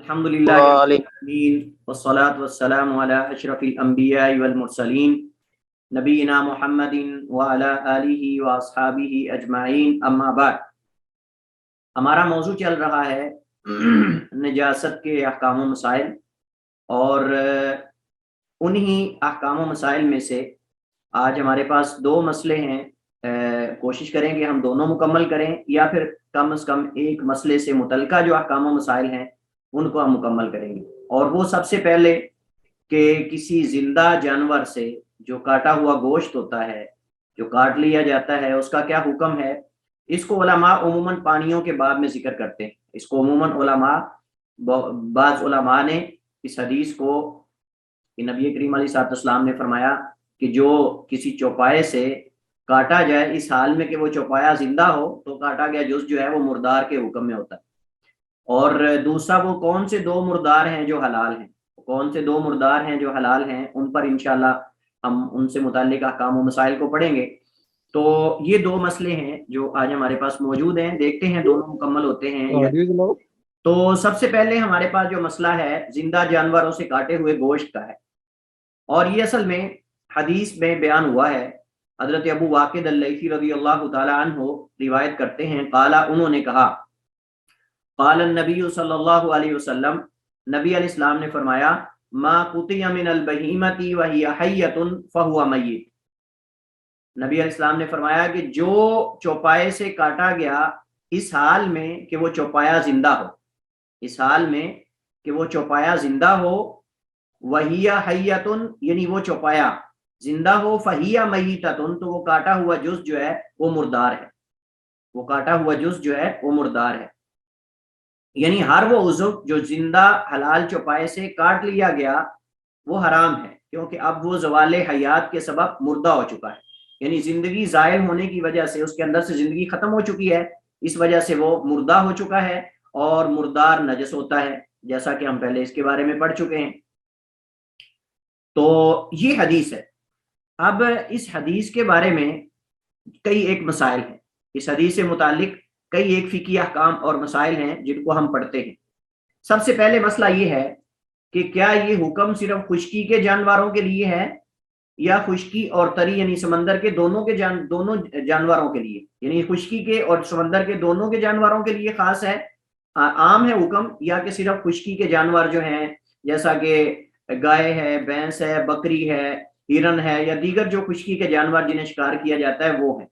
الحمدللہ والصلاة والسلام علی اشرف الانبیاء والمرسلین نبینا محمد وعلی آلہ واصحابہ اجمعین، اما بعد۔ ہمارا موضوع چل رہا ہے نجاست کے احکام و مسائل، اور انہی احکام و مسائل میں سے آج ہمارے پاس دو مسئلے ہیں۔ کوشش کریں کہ ہم دونوں مکمل کریں، یا پھر کم از کم ایک مسئلے سے متعلقہ جو احکام و مسائل ہیں ان کو ہم مکمل کریں گے۔ اور وہ سب سے پہلے کہ کسی زندہ جانور سے جو کاٹا ہوا گوشت ہوتا ہے، جو کاٹ لیا جاتا ہے، اس کا کیا حکم ہے۔ اس کو علماء عموماً پانیوں کے باب میں ذکر کرتے ہیں۔ اس کو عموماً بعض علماء نے اس حدیث کو کہ نبی کریم علیہ السلام نے فرمایا کہ جو کسی چوپائے سے کاٹا جائے اس حال میں کہ وہ چوپایا زندہ ہو تو کاٹا گیا جز جو ہے وہ مردار کے حکم میں ہوتا ہے۔ اور دوسرا وہ کون سے دو مردار ہیں جو حلال ہیں، کون سے دو مردار ہیں جو حلال ہیں، ان پر انشاءاللہ ہم ان سے متعلق احکام و مسائل کو پڑھیں گے۔ تو یہ دو مسئلے ہیں جو آج ہمارے پاس موجود ہیں، دیکھتے ہیں دونوں مکمل ہوتے ہیں۔ تو سب سے پہلے ہمارے پاس جو مسئلہ ہے زندہ جانوروں سے کاٹے ہوئے گوشت کا ہے، اور یہ اصل میں حدیث میں بیان ہوا ہے۔ حضرت ابو واقد اللیثی رضی اللہ تعالی عنہ روایت کرتے ہیں، قال، انہوں نے کہا، قال النبی صلی اللہ علیہ وسلم، نبی علیہ السلام نے فرمایا، ما قطع من البہیمۃ وہی حیۃ فہو میت۔ نبی علیہ السلام نے فرمایا کہ جو چوپائے سے کاٹا گیا اس حال میں کہ وہ چوپایا زندہ ہو، اس حال میں کہ وہ چوپایا زندہ ہو، وہی حیۃ یعنی وہ چوپایا زندہ ہو، فہی میتۃ تو وہ کاٹا ہوا جز جو ہے وہ مردار ہے، وہ کاٹا ہوا جز جو ہے وہ مردار ہے۔ یعنی ہر وہ عضو جو زندہ حلال چوپائے سے کاٹ لیا گیا وہ حرام ہے، کیونکہ اب وہ زوال حیات کے سبب مردہ ہو چکا ہے، یعنی زندگی زائل ہونے کی وجہ سے اس کے اندر سے زندگی ختم ہو چکی ہے، اس وجہ سے وہ مردہ ہو چکا ہے، اور مردار نجس ہوتا ہے، جیسا کہ ہم پہلے اس کے بارے میں پڑھ چکے ہیں۔ تو یہ حدیث ہے۔ اب اس حدیث کے بارے میں کئی ایک مسائل ہیں، اس حدیث سے متعلق کئی ایک فقہی احکام اور مسائل ہیں جن کو ہم پڑھتے ہیں۔ سب سے پہلے مسئلہ یہ ہے کہ کیا یہ حکم صرف خشکی کے جانوروں کے لیے ہے یا خشکی اور تری یعنی سمندر کے دونوں جانوروں کے لیے، یعنی خشکی کے اور سمندر کے دونوں کے جانوروں کے لیے خاص ہے، عام ہے حکم، یا کہ صرف خشکی کے جانور جو ہیں جیسا کہ گائے ہے، بھینس ہے، بکری ہے، ہرن ہے، یا دیگر جو خشکی کے جانور جنہیں شکار کیا جاتا ہے وہ ہیں۔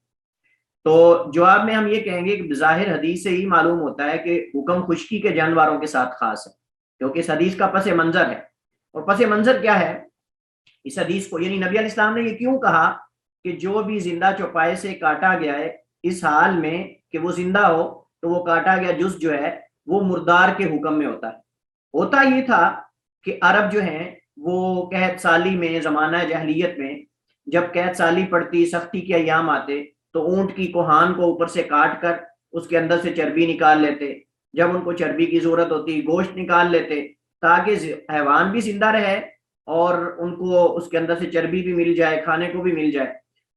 تو جواب میں ہم یہ کہیں گے کہ بظاہر حدیث سے ہی معلوم ہوتا ہے کہ حکم خشکی کے جانوروں کے ساتھ خاص ہے، کیونکہ اس حدیث کا پس منظر ہے۔ اور پس منظر کیا ہے اس حدیث کو، یعنی نبی علیہ السلام نے یہ کیوں کہا کہ جو بھی زندہ چوپائے سے کاٹا گیا ہے اس حال میں کہ وہ زندہ ہو تو وہ کاٹا گیا جز جو ہے وہ مردار کے حکم میں ہوتا ہے۔ ہوتا یہ تھا کہ عرب جو ہیں وہ قحط سالی میں، زمانہ جاہلیت میں جب قحط سالی پڑتی، سختی کے ایام آتے، تو اونٹ کی کوہان کو اوپر سے کاٹ کر اس کے اندر سے چربی نکال لیتے، جب ان کو چربی کی ضرورت ہوتی گوشت نکال لیتے تاکہ حیوان بھی زندہ رہے اور ان کو اس کے اندر سے چربی بھی مل جائے، کھانے کو بھی مل جائے۔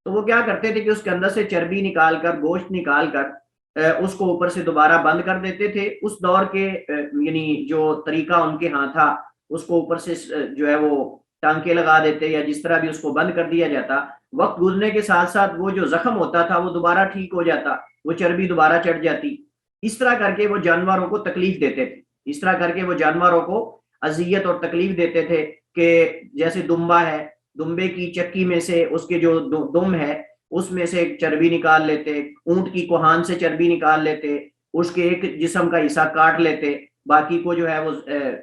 تو وہ کیا کرتے تھے کہ اس کے اندر سے چربی نکال کر، گوشت نکال کر اس کو اوپر سے دوبارہ بند کر دیتے تھے۔ اس دور کے یعنی جو طریقہ ان کے ہاں تھا، اس کو اوپر سے جو ہے وہ ٹانکے لگا دیتے یا جس طرح بھی اس کو بند کر دیا جاتا۔ وقت گزرنے کے ساتھ ساتھ وہ جو زخم ہوتا تھا وہ دوبارہ ٹھیک ہو جاتا، وہ چربی دوبارہ چڑھ جاتی۔ اس طرح کر کے وہ جانوروں کو تکلیف دیتے تھے، اس طرح کر کے وہ جانوروں کو اذیت اور تکلیف دیتے تھے کہ جیسے دمبا ہے، دمبے کی چکی میں سے اس کے جو دم ہے اس میں سے چربی نکال لیتے، اونٹ کی کوہان سے چربی نکال لیتے، اس کے ایک جسم کا حصہ کاٹ لیتے، باقی کو جو ہے وہ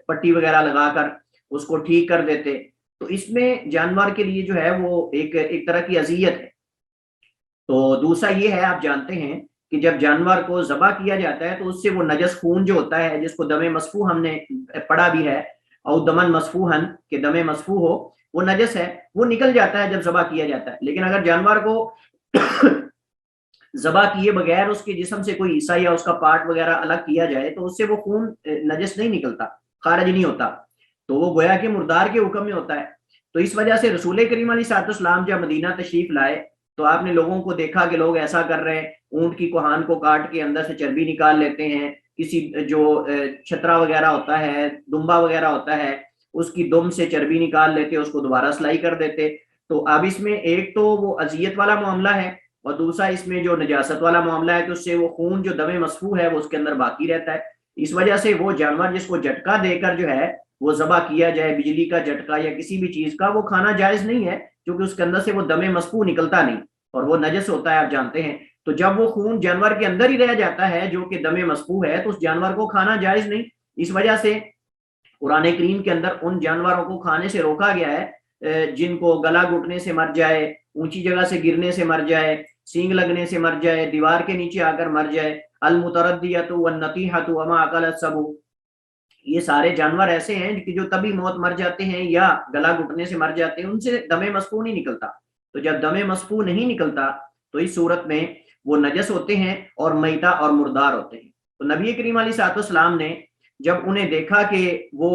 پٹی وغیرہ لگا کر اس کو ٹھیک کر دیتے۔ تو اس میں جانور کے لیے جو ہے وہ ایک طرح کی اذیت ہے۔ تو دوسرا یہ ہے، آپ جانتے ہیں کہ جب جانور کو ذبح کیا جاتا ہے تو اس سے وہ نجس خون جو ہوتا ہے، جس کو دم مسفوح ہم نے پڑھا بھی ہے، او دمن مسفوحن، کہ دم مسفوح ہو، وہ نجس ہے، وہ نکل جاتا ہے جب ذبح کیا جاتا ہے۔ لیکن اگر جانور کو ذبح کیے بغیر اس کے جسم سے کوئی حصہ یا اس کا پارٹ وغیرہ الگ کیا جائے تو اس سے وہ خون نجس نہیں نکلتا، خارج نہیں ہوتا، تو وہ گویا کہ مردار کے حکم میں ہوتا ہے۔ تو اس وجہ سے رسول کریم علیہ السلام جب مدینہ تشریف لائے تو آپ نے لوگوں کو دیکھا کہ لوگ ایسا کر رہے ہیں، اونٹ کی کوہان کو کاٹ کے اندر سے چربی نکال لیتے ہیں، کسی جو چھترا وغیرہ ہوتا ہے، دمبا وغیرہ ہوتا ہے، اس کی دم سے چربی نکال لیتے، اس کو دوبارہ سلائی کر دیتے. تو اب اس میں ایک تو وہ اذیت والا معاملہ ہے، اور دوسرا اس میں جو نجاست والا معاملہ ہے کہ اس سے وہ خون جو دم مسفوح ہے وہ اس کے اندر باقی رہتا ہے. اس وجہ سے وہ جانور جس کو جھٹکا دے کر جو ہے وہ ذبح کیا جائے، بجلی کا جھٹکا یا کسی بھی چیز کا، وہ کھانا جائز نہیں ہے، کیونکہ اس کے اندر سے وہ دم مسفوح نکلتا نہیں اور وہ نجس ہوتا ہے، آپ جانتے ہیں. تو جب وہ خون جانور کے اندر ہی رہ جاتا ہے جو کہ دم مسفوح ہے، تو اس جانور کو کھانا جائز نہیں. اس وجہ سے قرآن کریم کے اندر ان جانوروں کو کھانے سے روکا گیا ہے جن کو گلا گھٹنے سے مر جائے، اونچی جگہ سے گرنے سے مر جائے، سینگ لگنے سے مر جائے، دیوار کے نیچے آ کر مر جائے. المتردیۃ والنطیحۃ وما اکل السبع، یہ سارے جانور ایسے ہیں کہ جو تبھی موت مر جاتے ہیں یا گلا گھٹنے سے مر جاتے ہیں، ان سے دم مسفوح نہیں نکلتا. تو جب دم مسفوح نہیں نکلتا تو اس صورت میں وہ نجس ہوتے ہیں اور میتہ اور مردار ہوتے ہیں. تو نبی کریم علیہ الصلوۃ والسلام نے جب انہیں دیکھا کہ وہ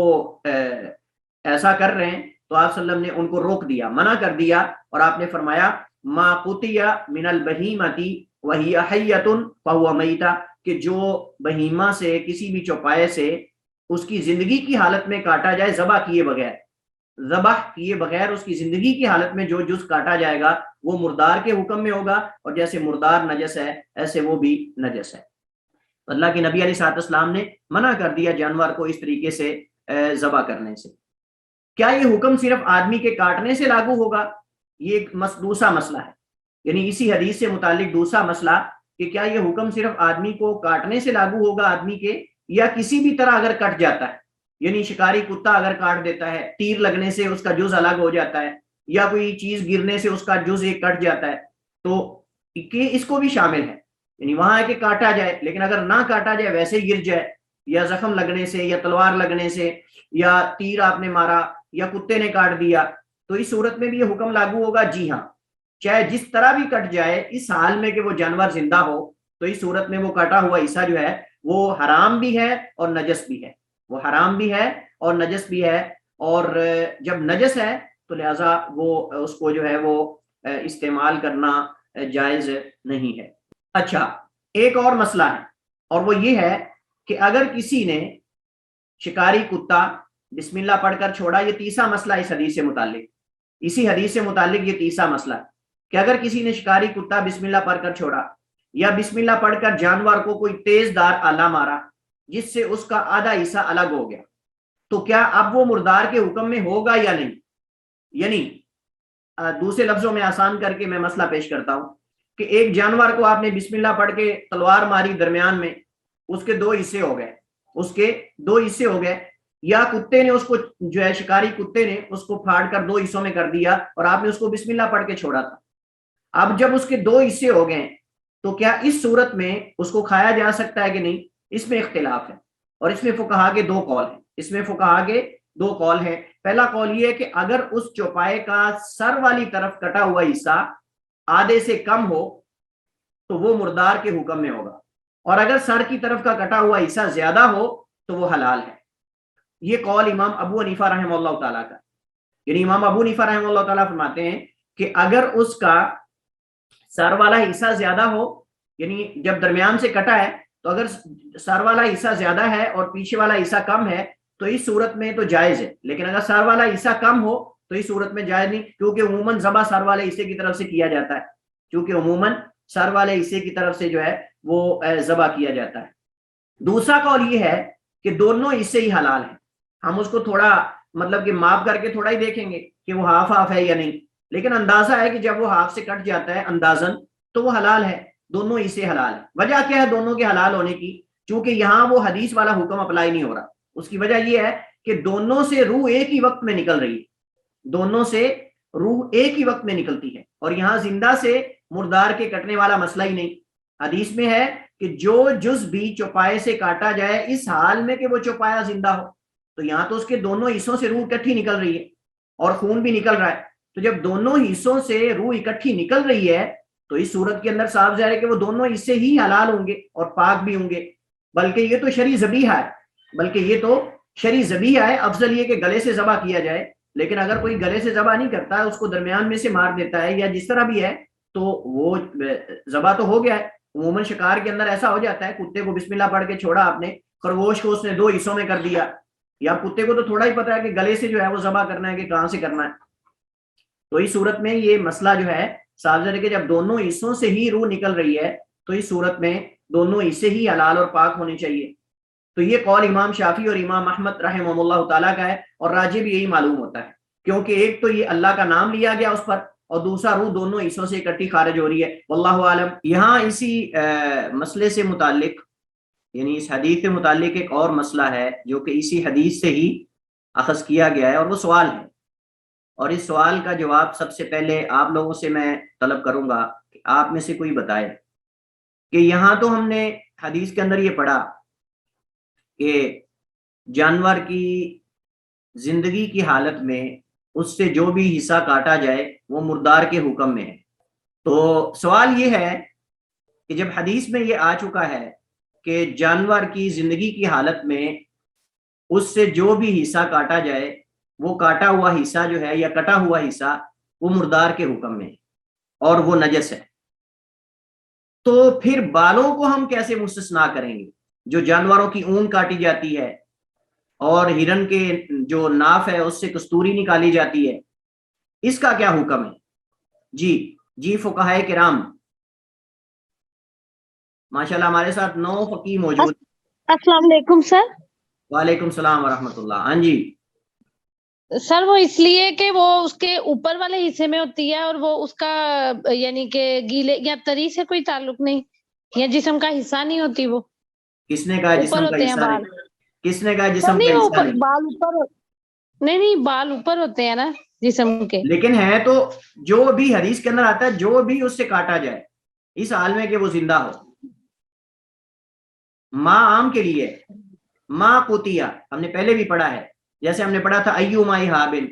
ایسا کر رہے ہیں تو آپ صلی اللہ علیہ وسلم نے ان کو روک دیا، منع کر دیا، اور آپ نے فرمایا ما قطع من البہیمۃ وہی حیۃ فہو میتہ، کہ جو بہیمہ سے، کسی بھی چوپائے سے اس کی زندگی کی حالت میں کاٹا جائے، ذبح کیے بغیر اس کی زندگی کی حالت میں جو جز کاٹا جائے گا وہ مردار کے حکم میں ہوگا، اور جیسے مردار نجس ہے ایسے وہ بھی نجس ہے. اللہ کے نبی علیہ الصلوۃ والسلام نے منع کر دیا جانور کو اس طریقے سے ذبح کرنے سے. کیا یہ حکم صرف آدمی کے کاٹنے سے لاگو ہوگا؟ یہ ایک دوسرا مسئلہ ہے، یعنی اسی حدیث سے متعلق دوسرا مسئلہ کہ کیا یہ حکم صرف آدمی کو کاٹنے سے لاگو ہوگا، آدمی کے، یا کسی بھی طرح اگر کٹ جاتا ہے، یعنی شکاری کتا اگر کاٹ دیتا ہے، تیر لگنے سے اس کا جز الگ ہو جاتا ہے، یا کوئی چیز گرنے سے اس کا جز ایک کٹ جاتا ہے، تو اس کو بھی شامل ہے. یعنی وہاں ہے کہ کاٹا جائے، لیکن اگر نہ کاٹا جائے، ویسے ہی گر جائے، یا زخم لگنے سے، یا تلوار لگنے سے، یا تیر آپ نے مارا، یا کتے نے کاٹ دیا، تو اس صورت میں بھی یہ حکم لاگو ہوگا. جی ہاں، چاہے جس طرح بھی کٹ جائے، اس حال میں کہ وہ جانور زندہ ہو، تو اس صورت میں وہ کٹا ہوا حصہ جو ہے وہ حرام بھی ہے اور نجس بھی ہے. وہ حرام بھی ہے اور نجس بھی ہے، اور جب نجس ہے تو لہٰذا وہ اس کو جو ہے وہ استعمال کرنا جائز نہیں ہے. اچھا، ایک اور مسئلہ ہے، اور وہ یہ ہے کہ اگر کسی نے شکاری کتا بسم اللہ پڑھ کر چھوڑا، یہ تیسرا مسئلہ اس حدیث سے متعلق، اسی حدیث سے متعلق یہ تیسرا مسئلہ ہے کہ اگر کسی نے شکاری کتا بسم اللہ پڑھ کر چھوڑا، یا بسم اللہ پڑھ کر جانور کو کوئی تیز دار آلہ مارا جس سے اس کا آدھا حصہ الگ ہو گیا، تو کیا اب وہ مردار کے حکم میں ہوگا یا نہیں؟ یعنی دوسرے لفظوں میں آسان کر کے میں مسئلہ پیش کرتا ہوں کہ ایک جانور کو آپ نے بسم اللہ پڑھ کے تلوار ماری، درمیان میں اس کے دو حصے ہو گئے، یا کتے نے اس کو جو ہے، شکاری کتے نے اس کو پھاڑ کر دو حصوں میں کر دیا، اور آپ نے اس کو بسم اللہ پڑھ کے چھوڑا تھا. اب جب اس کے دو حصے ہو گئے تو کیا اس صورت میں اس کو کھایا جا سکتا ہے کہ نہیں؟ اس میں اختلاف ہے، اور اس میں فقہا کے دو قول ہیں. پہلا قول یہ ہے کہ اگر اس چوپائے کا سر والی طرف کٹا ہوا حصہ آدھے سے کم ہو تو وہ مردار کے حکم میں ہوگا، اور اگر سر کی طرف کا کٹا ہوا حصہ زیادہ ہو تو وہ حلال ہے. یہ قول امام ابو حنیفہ رحمہ اللہ تعالیٰ کا، یعنی امام ابو حنیفہ رحمہ اللہ تعالیٰ فرماتے ہیں کہ اگر اس کا سر والا حصہ زیادہ ہو، یعنی جب درمیان سے کٹا ہے تو اگر سر والا حصہ زیادہ ہے اور پیچھے والا حصہ کم ہے تو اس صورت میں تو جائز ہے، لیکن اگر سر والا حصہ کم ہو تو اس صورت میں جائز نہیں، کیونکہ عموماً ذبح سر والے حصے کی طرف سے کیا جو ہے وہ ذبح کیا جاتا ہے. دوسرا قول یہ ہے کہ دونوں حصے ہی حلال ہیں. ہم اس کو تھوڑا مطلب کہ ماپ کر کے تھوڑا ہی دیکھیں گے کہ وہ ہاف ہے یا نہیں، لیکن اندازہ ہے کہ جب وہ ہاف سے کٹ جاتا ہے اندازن تو وہ حلال ہے، دونوں حصے حلال ہیں. وجہ کیا ہے دونوں کے حلال ہونے کی؟ چونکہ یہاں وہ حدیث والا حکم اپلائی نہیں ہو رہا. اس کی وجہ یہ ہے کہ دونوں سے روح ایک ہی وقت میں نکل رہی ہے، اور یہاں زندہ سے مردار کے کٹنے والا مسئلہ ہی نہیں. حدیث میں ہے کہ جو جز بھی چوپائے سے کاٹا جائے اس حال میں کہ وہ چوپایا زندہ ہو، تو یہاں تو اس کے دونوں حصوں سے روح اکٹھی نکل رہی ہے اور خون بھی نکل رہا ہے. تو جب دونوں حصوں سے روح اکٹھی نکل رہی ہے تو اس صورت کے اندر صاف ظاہر ہے کہ وہ دونوں حصے ہی حلال ہوں گے اور پاک بھی ہوں گے. بلکہ یہ تو شرعی ذبیحہ ہے، افضل یہ کہ گلے سے ذبح کیا جائے، لیکن اگر کوئی گلے سے ذبح نہیں کرتا ہے، اس کو درمیان میں سے مار دیتا ہے یا جس طرح بھی ہے، تو وہ ذبح تو ہو گیا ہے، عموماً شکار کے اندر ایسا ہو جاتا ہے، کتے کو بسم اللہ پڑھ کے چھوڑا آپ نے، خرگوش کو اس نے 2 حصوں میں کر دیا، یا کتے کو تو تھوڑا ہی پتا ہے کہ گلے سے جو ہے وہ ذبح کرنا ہے کہ کہاں سے کرنا ہے. تو اس صورت میں یہ مسئلہ جو ہے صاف ہے کہ جب دونوں حصوں سے ہی روح نکل رہی ہے تو اس صورت میں دونوں حصے ہی حلال اور پاک ہونے چاہیے. تو یہ قول امام شافعی اور امام احمد رحمہ اللہ تعالیٰ کا ہے، اور راجح بھی یہی معلوم ہوتا ہے، کیونکہ ایک تو یہ اللہ کا نام لیا گیا اس پر، اور دوسرا روح دونوں حصوں سے اکٹھی خارج ہو رہی ہے. واللہ عالم. یہاں اسی مسئلے سے متعلق، یعنی اس حدیث سے متعلق ایک اور مسئلہ ہے جو کہ اسی حدیث سے ہی اخذ کیا گیا ہے، اور وہ سوال ہے، اور اس سوال کا جواب سب سے پہلے آپ لوگوں سے میں طلب کروں گا کہ آپ میں سے کوئی بتائے کہ یہاں تو ہم نے حدیث کے اندر یہ پڑھا کہ جانور کی زندگی کی حالت میں اس سے جو بھی حصہ کاٹا جائے وہ مردار کے حکم میں ہے. تو سوال یہ ہے کہ جب حدیث میں یہ آ چکا ہے کہ جانور کی زندگی کی حالت میں اس سے جو بھی حصہ کاٹا جائے وہ کاٹا ہوا حصہ جو ہے یا کٹا ہوا حصہ وہ مردار کے حکم میں ہے اور وہ نجس ہے، تو پھر بالوں کو ہم کیسے مستثنا کریں گے؟ جو جانوروں کی اون کاٹی جاتی ہے اور ہرن کے جو ناف ہے اس سے کستوری نکالی جاتی ہے، اس کا کیا حکم ہے؟ جی فقہائے کرام، ماشاءاللہ ہمارے ساتھ 9 فقی موجود. السلام علیکم سر. وعلیکم السلام ورحمۃ اللہ. ہاں جی سر وہ اس لیے کہ وہ اس کے اوپر والے حصے میں ہوتی ہے، اور وہ اس کا یعنی کہ گیلے یا تری سے کوئی تعلق نہیں، یا جسم کا حصہ نہیں ہوتی. وہ کس نے کہا اوپر جسم کا ہوتے ہیں حصہ بال. نہیں؟ کس نے کہا جسم نہیں کا وہ حصہ نہیں؟ بال اوپر نہیں بال اوپر ہوتے ہیں نا جسم کے. لیکن ہے تو جو بھی حدیث کے اندر آتا ہے جو بھی اس سے کاٹا جائے اس حال میں کہ وہ زندہ ہو. ماں عام کے لیے، ماں قوتیا ہم نے پہلے بھی پڑھا ہے، جیسے ہم نے پڑھا تھا ایو مائی حابل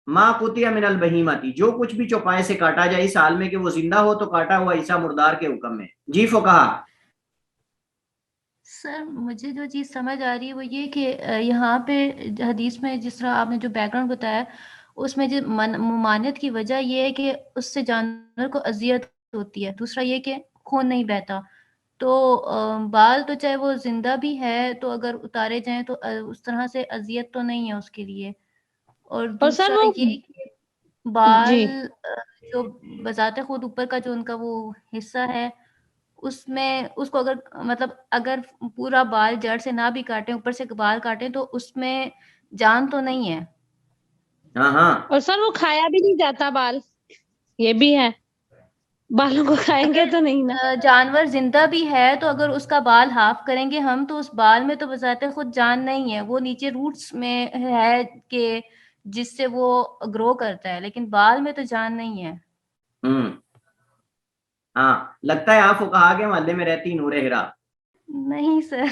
ماں قوتیا من البہیمتی، جو کچھ بھی چوپائے سے کاٹا جائے اس حال میں کہ وہ زندہ ہو تو کاٹا ہوا حصہ مردار کے حکم میں. جی فقہا. سر مجھے جو چیز سمجھ آ رہی ہے وہ یہ کہ یہاں پہ حدیث میں جس طرح آپ نے جو بیک گراؤنڈ بتایا اس میں جو ممانعت کی وجہ یہ ہے کہ اس سے جانور کو اذیت ہوتی ہے، دوسرا یہ کہ خون نہیں بہتا. تو بال تو چاہے وہ زندہ بھی ہے تو اگر اتارے جائیں تو اس طرح سے اذیت تو نہیں ہے اس کے لیے. اور سر دوسرا وہ یہ کہ بال جی جو بذات خود اوپر کا جو ان کا وہ حصہ ہے اس میں اس کو اگر پورا بال جڑ سے نہ بھی کاٹیں اوپر سے بال کاٹیں تو اس میں جان تو نہیں ہے. ہاں اور سر وہ کھایا بھی نہیں جاتا بال، یہ بھی ہے، بالوں کو کھائیں گے تو نہیں نا. جانور زندہ بھی ہے تو اگر اس کا بال ہاف کریں گے ہم تو اس بال میں تو بذات خود جان نہیں ہے، وہ نیچے روٹس میں ہے کہ جس سے وہ گرو کرتا ہے، لیکن بال میں تو جان نہیں ہے. ہاں لگتا ہے آپ فقہا کے محلے میں رہتی نور ہرا. نہیں سر.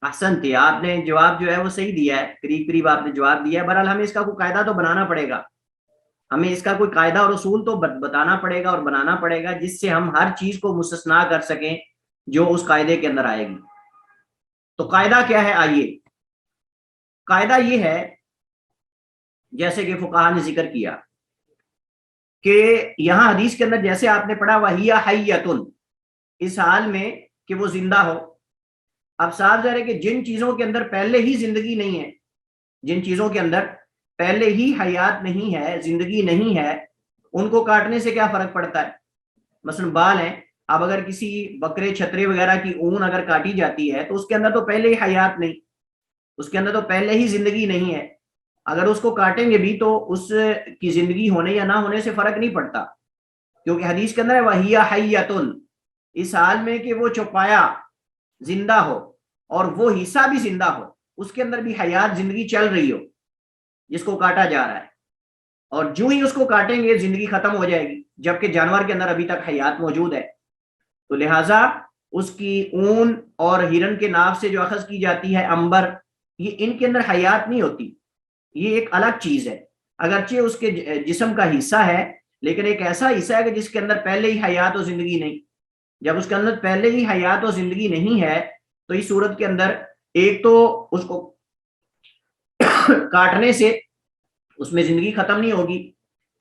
احسنتی آپ نے جواب جو ہے وہ صحیح دیا ہے، قریب آپ نے جواب دیا ہے. بہرحال ہمیں اس کا کوئی قاعدہ تو بنانا پڑے گا، ہمیں اس کا کوئی قاعدہ اور اصول تو بتانا پڑے گا اور بنانا پڑے گا جس سے ہم ہر چیز کو مستثنا کر سکیں جو اس قاعدے کے اندر آئے گی. تو قاعدہ کیا ہے؟ آئیے، قاعدہ یہ ہے جیسے کہ فقہا نے ذکر کیا کہ یہاں حدیث کے اندر جیسے آپ نے پڑھا وَهِيَ حَيَّةٌ، اس حال میں کہ وہ زندہ ہو. اب صاف ظاہر ہے کہ جن چیزوں کے اندر پہلے ہی زندگی نہیں ہے، جن چیزوں کے اندر پہلے ہی حیات نہیں ہے، زندگی نہیں ہے، ان کو کاٹنے سے کیا فرق پڑتا ہے؟ مثلا بال ہیں، اب اگر کسی بکرے چھترے وغیرہ کی اون اگر کاٹی جاتی ہے تو اس کے اندر تو پہلے ہی حیات نہیں، اس کے اندر تو پہلے ہی زندگی نہیں ہے، اگر اس کو کاٹیں گے بھی تو اس کی زندگی ہونے یا نہ ہونے سے فرق نہیں پڑتا، کیونکہ حدیث کے اندر ہے وَهِيَ حَيَّةٌ، اس حال میں کہ وہ چوپایا زندہ ہو اور وہ حصہ بھی زندہ ہو، اس کے اندر بھی حیات زندگی چل رہی ہو جس کو کاٹا جا رہا ہے، اور جو ہی اس کو کاٹیں گے زندگی ختم ہو جائے گی، جبکہ جانور کے اندر ابھی تک حیات موجود ہے. تو لہٰذا اس کی اون اور ہرن کے ناف سے جو اخذ کی جاتی ہے عنبر، یہ ان کے اندر حیات نہیں ہوتی، یہ ایک الگ چیز ہے، اگرچہ اس کے جسم کا حصہ ہے لیکن ایک ایسا حصہ ہے کہ جس کے اندر پہلے ہی حیات و زندگی نہیں. جب اس کے اندر پہلے ہی حیات و زندگی نہیں ہے تو اس صورت کے اندر ایک تو اس کو کاٹنے سے اس میں زندگی ختم نہیں ہوگی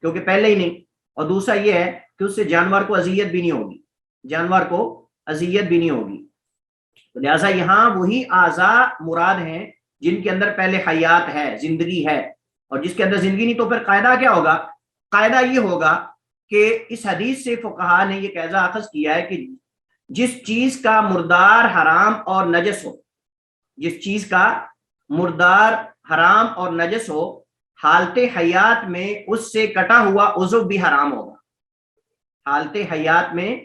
کیونکہ پہلے ہی نہیں، اور دوسرا یہ ہے کہ اس سے جانور کو اذیت بھی نہیں ہوگی، جانور کو اذیت بھی نہیں ہوگی. لہٰذا یہاں وہی اعضاء مراد ہیں جن کے اندر پہلے حیات ہے، زندگی ہے، اور جس کے اندر زندگی نہیں تو پھر قاعدہ کیا ہوگا؟ قاعدہ یہ ہوگا کہ اس حدیث سے فقہا نے یہ قاعدہ اخذ کیا ہے کہ جس چیز کا مردار حرام اور نجس ہو، جس چیز کا مردار حرام اور نجس ہو، حالت حیات میں اس سے کٹا ہوا عضو بھی حرام ہوگا. حالت حیات میں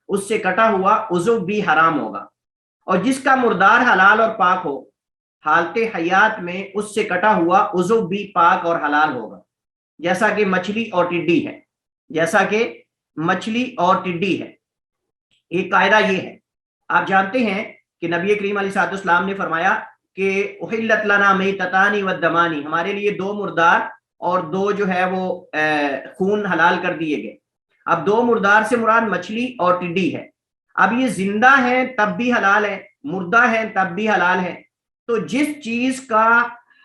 اس سے کٹا ہوا عضو بھی حرام ہوگا. اور جس کا مردار حلال اور پاک ہو، حالت حیات میں اس سے کٹا ہوا عضو بھی پاک اور حلال ہوگا، جیسا کہ مچھلی اور ٹڈی ہے، جیسا کہ مچھلی اور ٹڈی ہے. ایک قاعدہ یہ ہے، آپ جانتے ہیں کہ نبی کریم علیہ الصلوۃ والسلام نے فرمایا کہ احلت لنا میتتان والدمان، ہمارے لیے دو مردار اور دو جو ہے وہ خون حلال کر دیے گئے. اب دو مردار سے مراد مچھلی اور ٹڈی ہے. اب یہ زندہ ہیں تب بھی حلال ہے، مردہ ہیں تب بھی حلال ہے. تو جس چیز کا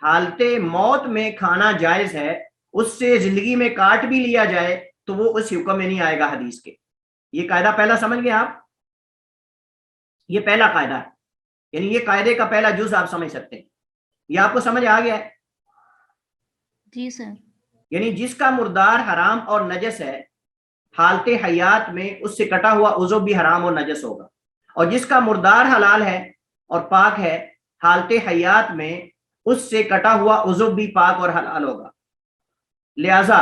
حالت موت میں کھانا جائز ہے، اس سے زندگی میں کاٹ بھی لیا جائے تو وہ اس حکم میں نہیں آئے گا حدیث کے. یہ قاعدہ پہلا سمجھ گئے آپ؟ یہ پہلا قاعدہ ہے، یعنی یہ قاعدے کا پہلا جز آپ سمجھ سکتے ہیں. یہ آپ کو سمجھ آ گیا ہے؟ جی سر. یعنی جس کا مردار حرام اور نجس ہے، حالت حیات میں اس سے کٹا ہوا عضو بھی حرام اور نجس ہوگا. اور جس کا مردار حلال ہے اور پاک ہے، حالت حیات میں اس سے کٹا ہوا عضو بھی پاک اور حلال ہوگا. لہذا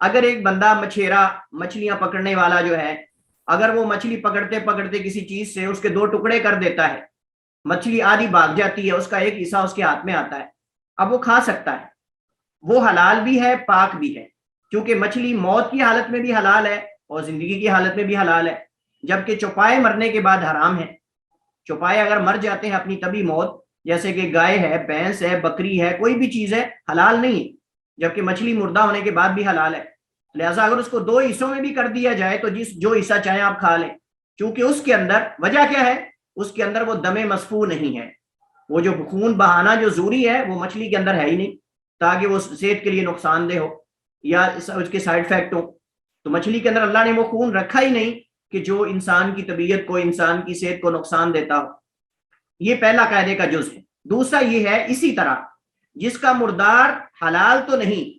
اگر ایک بندہ مچھیرا، مچھلیاں پکڑنے والا جو ہے، اگر وہ مچھلی پکڑتے پکڑتے کسی چیز سے اس کے دو ٹکڑے کر دیتا ہے، مچھلی آدھی بھاگ جاتی ہے، اس کا ایک حصہ اس کے ہاتھ میں آتا ہے، اب وہ کھا سکتا ہے، وہ حلال بھی ہے پاک بھی ہے، کیونکہ مچھلی موت کی حالت میں بھی حلال ہے اور زندگی کی حالت میں بھی حلال ہے. جبکہ چوپائے مرنے کے بعد حرام ہے. چوپائے اگر مر جاتے ہیں اپنی طبی موت، جیسے کہ گائے ہے، بھینس ہے، بکری ہے، کوئی بھی چیز ہے، حلال نہیں ہے، جبکہ مچھلی مردہ ہونے کے بعد بھی حلال ہے. لہٰذا اگر اس کو دو حصوں میں بھی کر دیا جائے تو جو حصہ چاہیں آپ کھا لیں، کیونکہ اس کے اندر وجہ کیا ہے؟ اس کے اندر وہ دم مسفوح نہیں ہے، وہ جو خون بہانا جو ضروری ہے وہ مچھلی کے اندر ہے ہی نہیں، تاکہ وہ صحت کے لیے نقصان دہ ہو یا اس کے سائڈ افیکٹ ہو. تو مچھلی کے اندر اللہ نے وہ خون رکھا ہی نہیں کہ جو انسان کی طبیعت کو، انسان کی صحت کو نقصان دیتا ہو. یہ پہلا قاعدے کا جز ہے. دوسرا یہ ہے، اسی طرح جس کا مردار حلال تو نہیں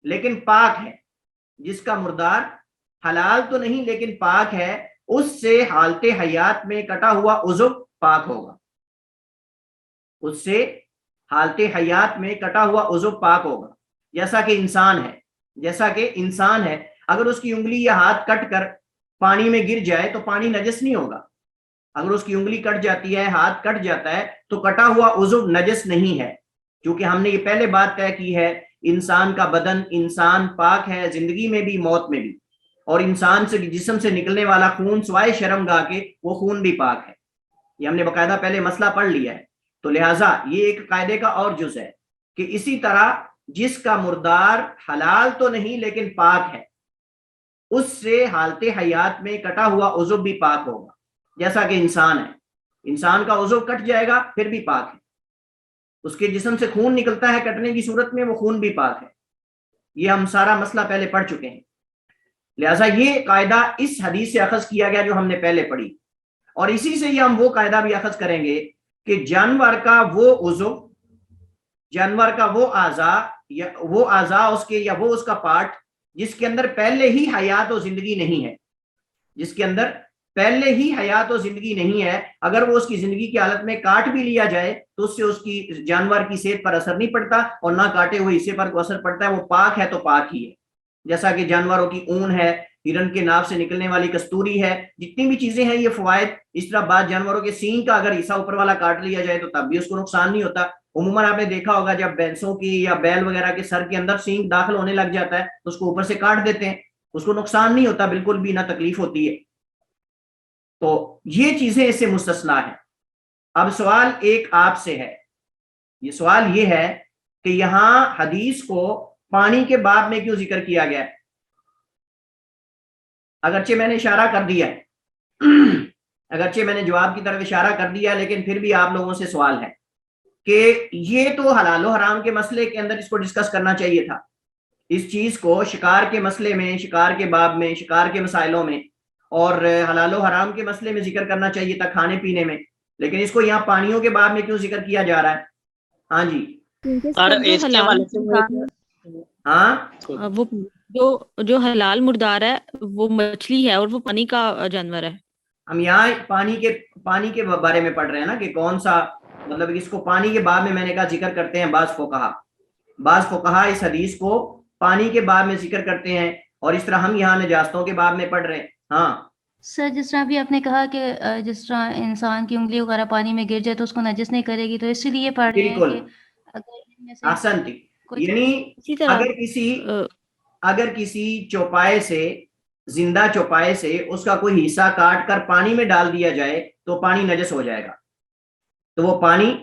لیکن پاک ہے، جس کا مردار حلال تو نہیں لیکن پاک ہے، اس سے حالت حیات میں کٹا ہوا عضو پاک ہوگا. اس سے حالت حیات میں کٹا ہوا عضو پاک ہوگا. جیسا کہ انسان ہے، اگر اس کی انگلی یا ہاتھ کٹ کر پانی میں گر جائے تو پانی نجس نہیں ہوگا. اگر اس کی انگلی کٹ جاتی ہے، ہاتھ کٹ جاتا ہے تو کٹا ہوا عضو نجس نہیں ہے، کیونکہ ہم نے یہ پہلے بات طے کی ہے، انسان کا بدن، انسان پاک ہے زندگی میں بھی موت میں بھی، اور انسان سے جسم سے نکلنے والا خون سوائے شرمگاہ کے وہ خون بھی پاک ہے. یہ ہم نے باقاعدہ پہلے مسئلہ پڑھ لیا ہے. تو لہٰذا یہ ایک قاعدے کا اور جز ہے کہ اسی طرح جس کا مردار حلال تو نہیں لیکن پاک ہے، اس سے حالت حیات میں کٹا ہوا عضو بھی پاک ہوگا. جیسا کہ انسان ہے، انسان کا عضو کٹ جائے گا پھر بھی پاک ہے، اس کے جسم سے خون نکلتا ہے کٹنے کی صورت میں، وہ خون بھی پاک ہے. یہ ہم سارا مسئلہ پہلے پڑھ چکے ہیں. لہٰذا یہ قاعدہ اس حدیث سے اخذ کیا گیا جو ہم نے پہلے پڑھی، اور اسی سے یہ ہم وہ قاعدہ بھی اخذ کریں گے کہ جانور کا وہ عضو، جانور کا وہ اعضاء اس کے یا وہ اس کا پارٹ جس کے اندر پہلے ہی حیات و زندگی نہیں ہے، جس کے اندر پہلے ہی حیات و زندگی نہیں ہے، اگر وہ اس کی زندگی کی حالت میں کاٹ بھی لیا جائے تو اس سے اس کی جانور کی صحت پر اثر نہیں پڑتا، اور نہ کاٹے ہوئے حصے پر کو اثر پڑتا ہے. وہ پاک ہے تو پاک ہی ہے. جیسا کہ جانوروں کی اون ہے، ہرن کے ناف سے نکلنے والی کستوری ہے، جتنی بھی چیزیں ہیں یہ فوائد. اس طرح بعض جانوروں کے سینگ کا اگر حصہ اوپر والا کاٹ لیا جائے تو تب بھی اس کو نقصان نہیں ہوتا. عموماً آپ نے دیکھا ہوگا جب بھینسوں کی یا بیل وغیرہ کے سر کے اندر سینگ داخل ہونے لگ جاتا ہے تو اس کو اوپر سے کاٹ دیتے ہیں، اس کو نقصان نہیں ہوتا بالکل بھی، نہ تکلیف ہوتی ہے. تو یہ چیزیں اس سے مستثنا ہیں. اب سوال ایک آپ سے ہے، یہ سوال یہ ہے کہ یہاں حدیث کو پانی کے باب میں کیوں ذکر کیا گیا ہے؟ اگرچہ میں نے اشارہ کر دیا ہے، اگرچہ میں نے جواب کی طرف اشارہ کر دیا، لیکن پھر بھی آپ لوگوں سے سوال ہے کہ یہ تو حلال و حرام کے مسئلے کے اندر اس کو ڈسکس کرنا چاہیے تھا، اس چیز کو شکار کے مسئلے میں، شکار کے باب میں، شکار کے مسائلوں میں اور حلال و حرام کے مسئلے میں ذکر کرنا چاہیے تھا، کھانے پینے میں، لیکن اس کو یہاں پانیوں کے باب میں کیوں ذکر کیا جا رہا ہے؟ ہاں جی اور اس کے حوالے سے ہاں وہ جو حلال مردار ہے وہ مچھلی ہے اور وہ پانی کا جانور ہے. ہم یہاں پانی کے بارے میں پڑھ رہے ہیں نا کہ کون سا، مطلب اس کو پانی کے باب میں نے کہا ذکر کرتے ہیں بعض فقہا اس حدیث کو پانی کے باب میں ذکر کرتے ہیں، اور اس طرح ہم یہاں نجاستوں کے باب میں پڑھ رہے ہیں. ہاں سر جس طرح بھی آپ نے کہا کہ جس طرح انسان کی انگلی وغیرہ پانی میں گر جائے تو اس کو نجس نہیں کرے گی، تو اسی لیے پڑھ رہے ہیں بالکل کہ اگر ان میں سے احسن تھی، یعنی اسی طرح اگر کسی چوپائے سے، زندہ چوپائے سے اس کا کوئی حصہ کاٹ کر پانی میں ڈال دیا جائے تو پانی نجس ہو جائے گا، تو وہ پانی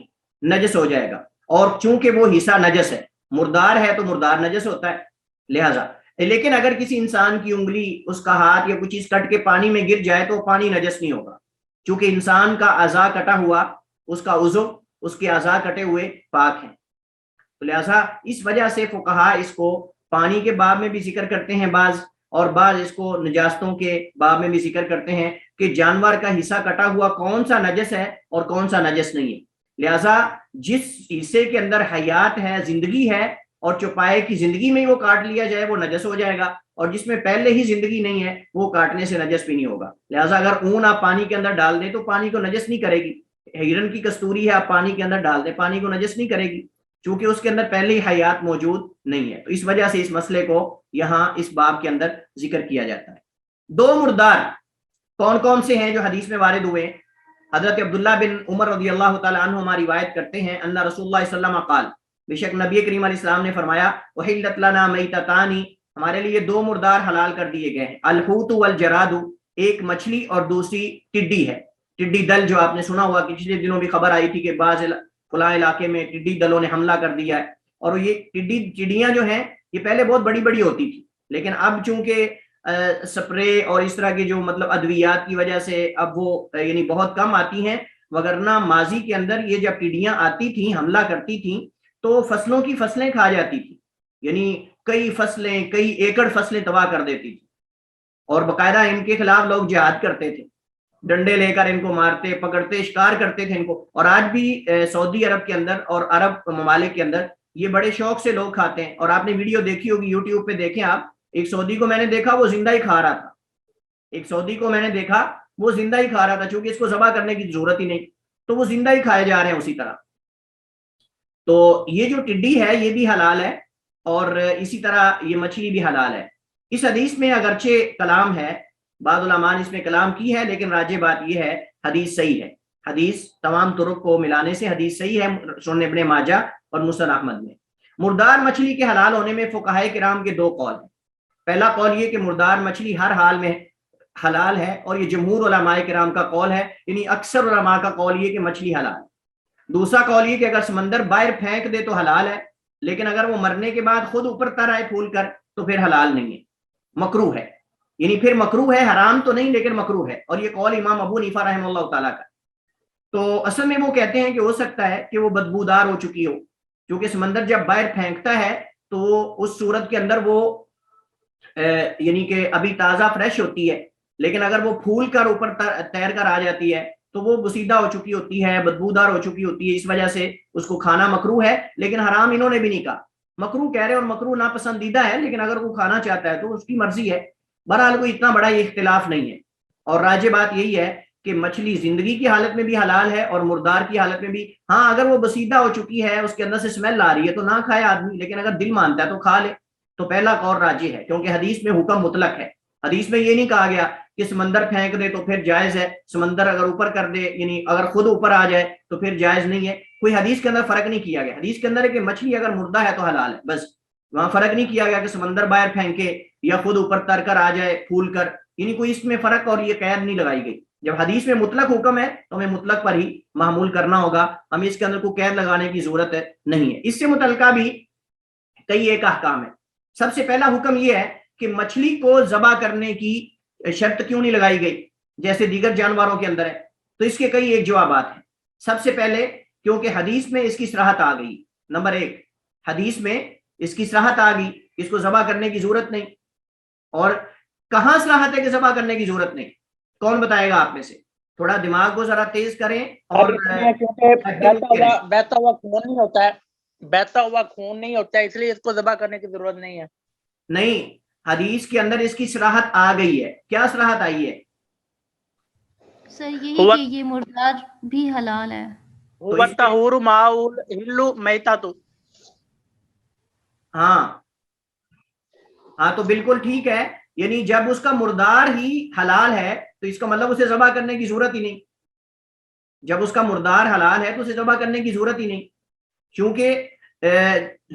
نجس ہو جائے گا. اور چونکہ وہ حصہ نجس ہے، مردار ہے تو مردار نجس ہوتا ہے لہذا. لیکن اگر کسی انسان کی انگلی، اس کا ہاتھ یا کوئی چیز کٹ کے پانی میں گر جائے تو پانی نجس نہیں ہوگا، چونکہ انسان کا اعضاء کٹا ہوا، اس کا عضو، اس کے اعضاء کٹے ہوئے پاک ہیں. تو لہذا اس وجہ سے فقہا اس کو پانی کے باب میں بھی ذکر کرتے ہیں بعض، اور بعض اس کو نجاستوں کے باب میں بھی ذکر کرتے ہیں کہ جانور کا حصہ کٹا ہوا کون سا نجس ہے اور کون سا نجس نہیں ہے. لہذا جس حصے کے اندر حیات ہے، زندگی ہے، اور چوپائے کی زندگی میں وہ کاٹ لیا جائے وہ نجس ہو جائے گا، اور جس میں پہلے ہی زندگی نہیں ہے وہ کاٹنے سے نجس بھی نہیں ہوگا. لہٰذا اگر اون آپ پانی کے اندر ڈال دیں تو پانی کو نجس نہیں کرے گی. ہرن کی کستوری ہے، آپ پانی کے اندر ڈال دیں، پانی کو نجس نہیں کرے گی، چونکہ اس کے اندر پہلے ہی حیات موجود نہیں ہے. تو اس وجہ سے اس مسئلے کو یہاں اس باب کے اندر ذکر کیا جاتا ہے. دو مردار کون کون سے ہیں جو حدیث میں وارد ہوئے؟ حضرت عبداللہ بن عمر رضی اللہ تعالی عنہما روایت کرتے ہیں ان رسول اللہ صلی اللہ علیہ وسلم قال، بے شک نبی کریم علیہ السلام نے فرمایا احلت لنا میتتان، ہمارے لیے دو مردار حلال کر دیے گئے ہیں، الحوت والجراد، ایک مچھلی اور دوسری ٹڈی ہے. ٹڈی دل جو آپ نے سنا ہوا کہ پچھلے دنوں بھی خبر آئی تھی کہ بعض فلاں علاقے میں ٹڈی دلوں نے حملہ کر دیا ہے. اور یہ چڑیاں جو ہیں یہ پہلے بہت بڑی بڑی ہوتی تھی، لیکن اب چونکہ سپرے اور اس طرح کے جو مطلب ادویات کی وجہ سے اب وہ یعنی بہت کم آتی ہیں، وگرنہ ماضی کے اندر یہ جب ٹڈیاں آتی تھیں، حملہ کرتی تھیں تو فصلوں کی فصلیں کھا جاتی تھی، یعنی کئی فصلیں، کئی ایکڑ فصلیں تباہ کر دیتی تھی، اور باقاعدہ ان کے خلاف لوگ جہاد کرتے تھے، ڈنڈے لے کر ان کو مارتے، پکڑتے، شکار کرتے تھے ان کو. اور آج بھی سعودی عرب کے اندر اور عرب ممالک کے اندر یہ بڑے شوق سے لوگ کھاتے ہیں. اور آپ نے ویڈیو دیکھی ہوگی یوٹیوب پہ، دیکھیں آپ، ایک سعودی کو میں نے دیکھا وہ زندہ ہی کھا رہا تھا، ایک سعودی کو میں نے دیکھا وہ زندہ ہی کھا رہا تھا، چونکہ اس کو ذبح کرنے کی ضرورت ہی نہیں، تو وہ زندہ ہی کھائے جا رہے ہیں اسی طرح. تو یہ جو ٹڈی ہے یہ بھی حلال ہے، اور اسی طرح یہ مچھلی بھی حلال ہے. اس حدیث میں اگرچہ کلام ہے، بعض علماء نے اس میں کلام کی ہے، لیکن راجح بات یہ ہے حدیث صحیح ہے. حدیث تمام طرق کو ملانے سے حدیث صحیح ہے، سنن ابن ماجہ اور مسند احمد میں. مردار مچھلی کے حلال ہونے میں فقہائے کرام کے دو قول ہیں. پہلا قول یہ کہ مردار مچھلی ہر حال میں حلال ہے، اور یہ جمہور علماء کرام کا قول ہے، یعنی اکثر علماء کا قول یہ کہ مچھلی حلال ہے. دوسرا قول یہ کہ اگر سمندر باہر پھینک دے تو حلال ہے، لیکن اگر وہ مرنے کے بعد خود اوپر تر آئے پھول کر تو پھر حلال نہیں ہے، مکروہ ہے. یعنی پھر مکروہ ہے، حرام تو نہیں لیکن مکروہ ہے. اور یہ قول امام ابو حنیفہ رحمہ اللہ تعالیٰ کا. تو اصل میں وہ کہتے ہیں کہ ہو سکتا ہے کہ وہ بدبودار ہو چکی ہو، کیونکہ سمندر جب باہر پھینکتا ہے تو اس صورت کے اندر وہ یعنی کہ ابھی تازہ فریش ہوتی ہے، لیکن اگر وہ پھول کر اوپر تیر کر آ جاتی ہے تو وہ بسیدہ ہو چکی ہوتی ہے، بدبودار ہو چکی ہوتی ہے. اس وجہ سے اس کو کھانا مکروہ ہے، لیکن حرام انہوں نے بھی نہیں کہا. مکروہ کہہ رہے ہیں، اور مکروہ ناپسندیدہ ہے، لیکن اگر وہ کھانا چاہتا ہے تو اس کی مرضی ہے. بہرحال کوئی اتنا بڑا یہ اختلاف نہیں ہے. اور راجح بات یہی ہے کہ مچھلی زندگی کی حالت میں بھی حلال ہے اور مردار کی حالت میں بھی. ہاں اگر وہ بسیدہ ہو چکی ہے، اس کے اندر سے اسمیل آ رہی ہے تو نہ کھائے آدمی، لیکن اگر دل مانتا ہے تو کھا لے. تو پہلا قول راجح ہے، کیونکہ حدیث میں حکم مطلق ہے. حدیث میں یہ نہیں کہا گیا کہ سمندر پھینک دے تو پھر جائز ہے، سمندر اگر اوپر کر دے یعنی اگر خود اوپر آ جائے تو پھر جائز نہیں ہے. کوئی حدیث کے اندر فرق نہیں کیا گیا. حدیث کے اندر ہے کہ مچھلی اگر مردہ ہے تو حلال ہے، بس. وہاں فرق نہیں کیا گیا کہ سمندر باہر پھینکے یا خود اوپر تر کر آ جائے پھول کر، یعنی کوئی اس میں فرق اور یہ قید نہیں لگائی گئی. جب حدیث میں مطلق حکم ہے تو ہمیں مطلق پر ہی معمول کرنا ہوگا، ہمیں اس کے اندر کوئی قید لگانے کی ضرورت نہیں ہے. اس سے متعلقہ بھی کئی ایک احکام ہے. سب سے پہلا حکم یہ ہے کہ مچھلی کو ذبح کرنے کی شرط کیوں نہیں لگائی گئی جیسے دیگر جانوروں کے اندر ہے؟ تو اس کے کئی ایک جوابات ہیں. سب سے پہلے کیونکہ حدیث میں اس کی صراحت آ گئی. نمبر ایک، حدیث میں اس کی صراحت آ گئی اس کو ذبح کرنے کی ضرورت نہیں. اور کہاں صراحت ہے کہ ذبح کرنے کی ضرورت نہیں؟ کون بتائے گا آپ میں سے؟ تھوڑا دماغ کو ذرا تیز کریں. اور بہتا ہوا خون نہیں ہوتا ہے, بہتا ہوا خون نہیں ہوتا ہے, اس لیے اس کو ذبح کرنے کی ضرورت نہیں ہے. نہیں, حدیث کے اندر اس کی صراحت آ گئی ہے. کیا صراحت آئی ہے؟ سر یہی کہ یہ مردار بھی حلال ہے. وَالطَّهُورُ مَاءُ الْحِلُّ مَيْتَةُ. ہاں تو بالکل ٹھیک ہے. یعنی جب اس کا مردار ہی حلال ہے تو اس کا مطلب اسے ذبح کرنے کی ضرورت ہی نہیں. جب اس کا مردار حلال ہے تو اسے ذبح کرنے کی ضرورت ہی نہیں, کیونکہ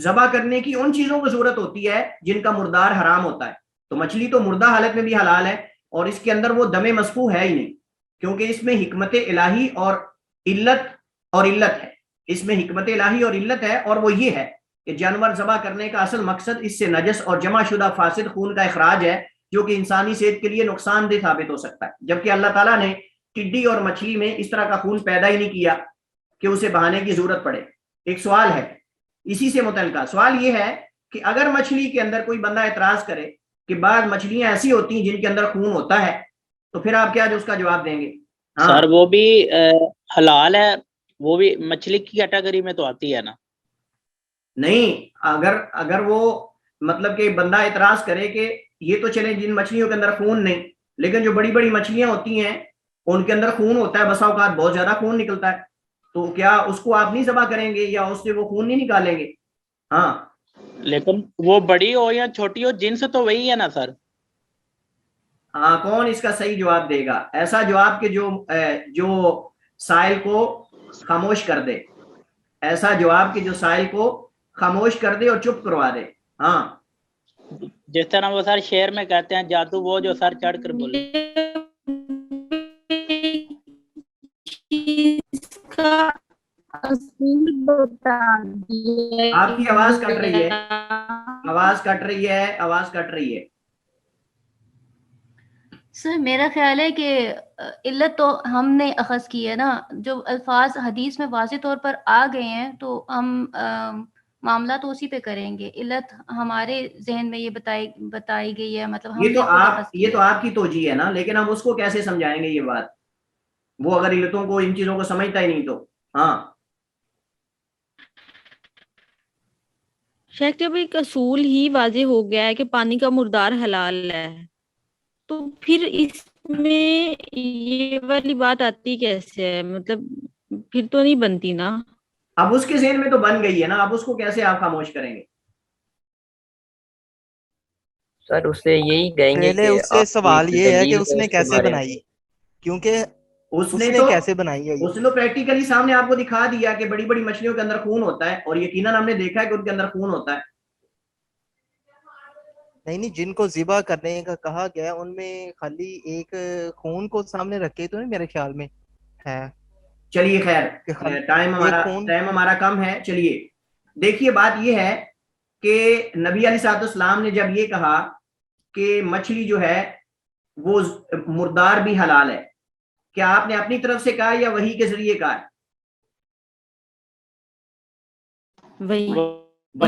ذبح کرنے کی ان چیزوں کو ضرورت ہوتی ہے جن کا مردار حرام ہوتا ہے. تو مچھلی تو مردہ حالت میں بھی حلال ہے, اور اس کے اندر وہ دم مسفوح ہے ہی نہیں, کیونکہ اس میں حکمت الہی اور علت ہے. اس میں حکمت الہی اور علت ہے, اور وہ یہ ہے کہ جانور ذبح کرنے کا اصل مقصد اس سے نجس اور جمع شدہ فاسد خون کا اخراج ہے, جو کہ انسانی صحت کے لیے نقصان دہ ثابت ہو سکتا ہے. جبکہ اللہ تعالیٰ نے ٹڈی اور مچھلی میں اس طرح کا خون پیدا ہی نہیں کیا کہ اسے بہانے کی ضرورت پڑے. ایک سوال ہے اسی سے متعلقہ, سوال یہ ہے کہ اگر مچھلی کے اندر کوئی بندہ اعتراض کرے کہ بعض مچھلیاں ایسی ہوتی ہیں جن کے اندر خون ہوتا ہے, تو پھر آپ کیا جو اس کا جواب دیں گے؟ سر وہ بھی حلال ہے, وہ بھی مچھلی کی کیٹیگری میں تو آتی ہے نا. نہیں, اگر وہ مطلب کہ بندہ اعتراض کرے کہ یہ تو چلے جن مچھلیوں کے اندر خون نہیں, لیکن جو بڑی بڑی مچھلیاں ہوتی ہیں ان کے اندر خون ہوتا ہے, بسا اوقات بہت زیادہ خون نکلتا ہے, تو کیا اس کو آپ نہیں ذبح کریں گے یا اس سے وہ خون نہیں نکالیں گے؟ ہاں لیکن وہ بڑی ہو یا چھوٹی ہو, جنس تو وہی ہے نا سر. ہاں, کون اس کا صحیح جواب دے گا؟ ایسا جواب کہ جو سائل کو خاموش کر دے, ایسا جواب کہ جو سائل کو خاموش کر دے اور چپ کروا دے. ہاں جس طرح وہ سر شعر میں کہتے ہیں, جادو وہ جو سر چڑھ کر بولے. آپ کی آواز کٹ رہی ہے, آواز کٹ رہی ہے, آواز کٹ رہی ہے. سر میرا خیال ہے کہ علت تو ہم نے اخذ کی ہے نا, جو الفاظ حدیث میں واضح طور پر آ گئے ہیں تو ہم معاملہ تو اسی پہ کریں گے. علت ہمارے ذہن میں یہ بتائی گئی ہے, مطلب ہم یہ تو آپ کی توجیہ ہے نا, لیکن ہم اس کو کیسے سمجھائیں گے یہ بات؟ وہ اگر علتوں کو, ان چیزوں کو سمجھتا ہی نہیں تو. ہاں شیخ, جب ایک اصول ہی واضح ہو گیا ہے کہ پانی کا مردار حلال ہے, تو پھر اس میں یہ والی بات آتی کیسے ہے؟ مطلب پھر تو نہیں بنتی نا. اب اس کے ذہن میں تو بن گئی ہے نا, اب اس کو کیسے آپ خاموش کریں گے؟ سر اس سے یہی کہیں گے پہلے کہ اس سے سوال یہ ہے کہ اس نے کیسے بارے بنائی, کیونکہ اس نے کیسے بنائی ہے. اس نے پریکٹیکلی سامنے آپ کو دکھا دیا کہ بڑی بڑی مچھلیوں کے اندر خون ہوتا ہے, اور یقیناً ہم نے دیکھا ہے کہ ان کے اندر خون ہوتا ہے. نہیں, جن کو ذبح کرنے کا کہا گیا ان میں خالی ایک خون کو سامنے رکھے تو نہیں میرے خیال میں ہے. چلیے خیر, ٹائم ہمارا کم ہے. چلیے دیکھیے, بات یہ ہے کہ نبی علیہ الصلوۃ والسلام نے جب یہ کہا کہ مچھلی جو ہے وہ مردار بھی حلال ہے, کیا آپ نے اپنی طرف سے کہا یا وحی کے ذریعے کہا ہے؟ جب